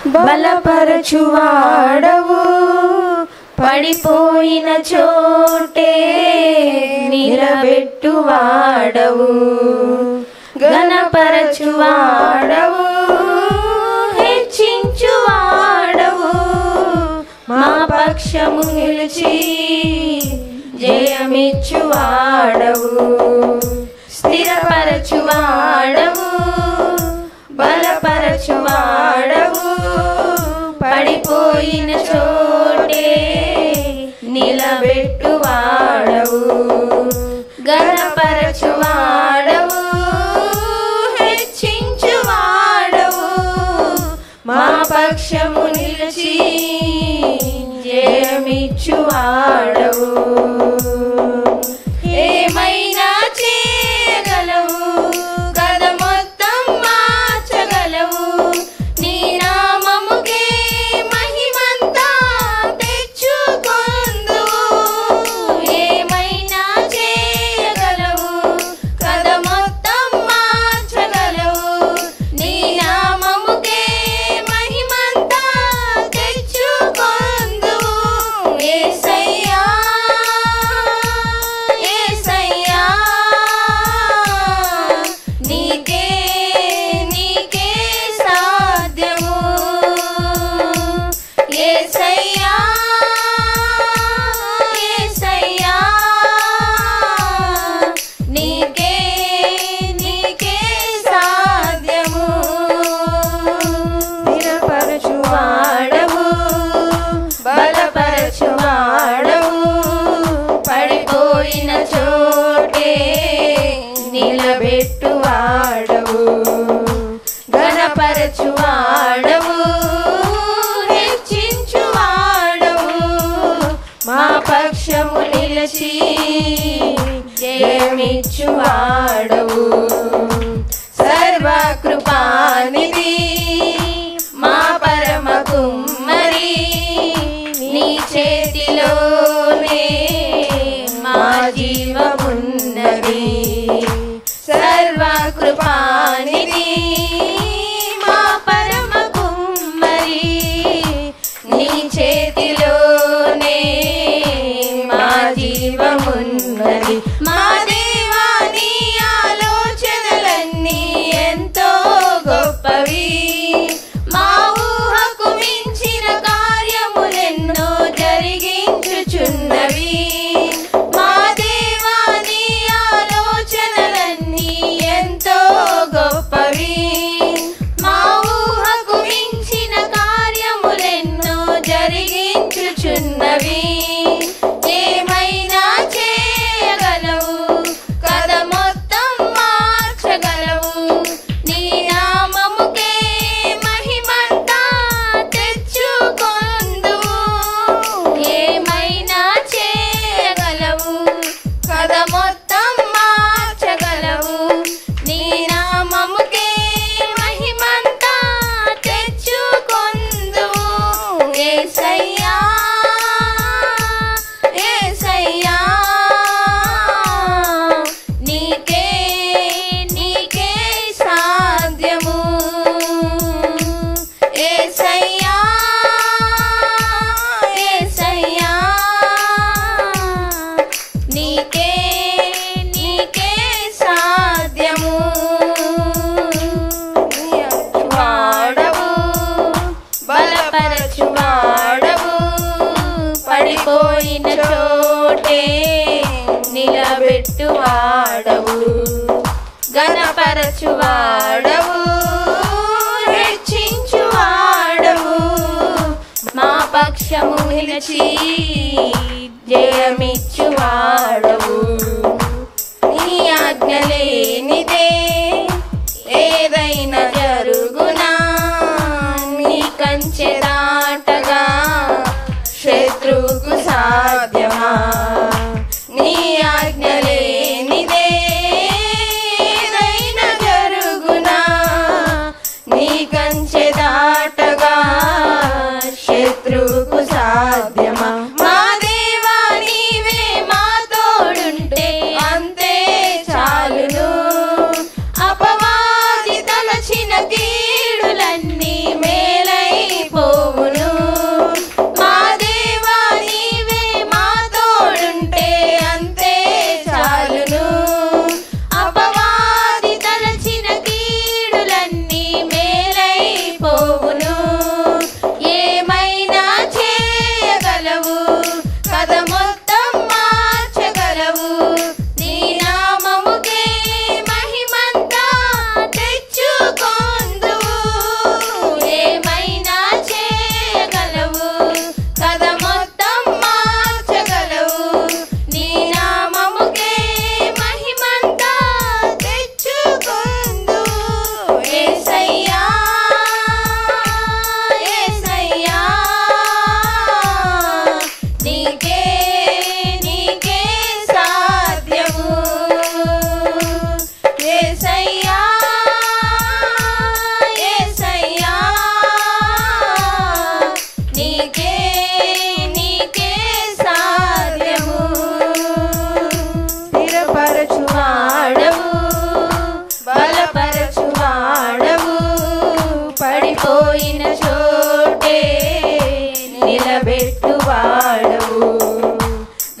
బలపరచువాడవు, పడిపోయిన చోటే నిలబెట్టువాడవు. ఘనపరచువాడవు, హెచ్చించువాడవు, మా పక్షము నిలిచి జయమిచ్చువాడవు. స్థిరపరచువాడవు, బలపరచువాడవు, పడిపోయిన చోటే నిలబెట్టువాడవు. ఘనపరచువాడవు, హెచ్చించువాడవు, మా పక్షము నిలిచి జయమిచ్చువాడవు. ఏమైనా చేయగలవు, కథ మొత్తం మార్చగలవు, నీ నామముకే మహిమంతా తెచ్చుకొందువు. ఏమైనా చేయగలవు, కథ మొత్తం మార్చగలవు, నీ నామముకే మహిమంతా తెచ్చుకొందువు. యేసయ్యా యేసయ్యా, నీకే నీకే సాధ్యము. యేసయ్యా యేసయ్యా, నీకే నీకే సాధ్యము. స్థిరపరచువాడవు, బలపరచువాడవు, పడిపోయిన చోటే నిలబెట్టువాడవు. ఘనపరచువాడవు, హెచ్చించువాడవు, మా పక్షము నిలిచి జయమిచ్చువాడవు. సర్వకృపానిధి మా పరమ కుమ్మరి, నీ చేతిలోనే మా జీవమున్నది. సర్వకృపానిధి మా పరమ కుమ్మరి, నీ చేతిలోనే మా జీవమున్నది. మా దేవా, నీ ఆలోచనలన్నీ ఎంతో గొప్పవి, మా ఊహకు మించిన కార్యములెన్నో జరిగించుచున్నవి. మా దేవా, నీ ఆలోచనలన్నీ ఎంతో గొప్పవి, మా ఊహకు మించిన కార్యములెన్నో జరిగించుచున్నవి. ఏమైనా చేయగలవు, కథ మొత్తం మార్చగలవు, నీ నామముకే మహిమంతా తెచ్చుకొందువు. ఏమైనా చేయగలవు, కథ మొత్తం మార్చగలవు, నీ నామముకే మహిమంతా తెచ్చుకొందువు. యేసయ్యా యేసయ్యా, నీకే నీకే సాధ్యము. యేసయ్యా యేసయ్యా, నీకే నీకే సాధ్యము. వాడవు, బలపరచువాడవు, పడిపోయిన చోటే నిలబెట్టువాడవు. ఘనపరచువాడవు, హెచ్చించువాడవు, మా పక్షము నిలిచి జయమిచ్చువాడవు. నీ ఆజ్ఞ లేనిదే ఏదైనా జరుగునా, నీ కంచె దాటగా శత్రువుకు సాధ్యమా. నీ ఆజ్ఞ లేనిదే ఏదైనా జరుగునా, నీ కంచె దాటగా శత్రువుకు సాధ్యమా. మా దేవా, నీవే మా తోడుంటే అంతే చాలును. నిలబెట్టువాడవు,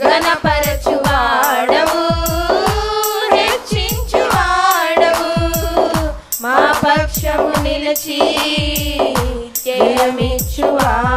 ఘనపరచువాడవు, హెచ్చించువాడవు, మా పక్షము నిలిచి జయమిచ్చువాడవు.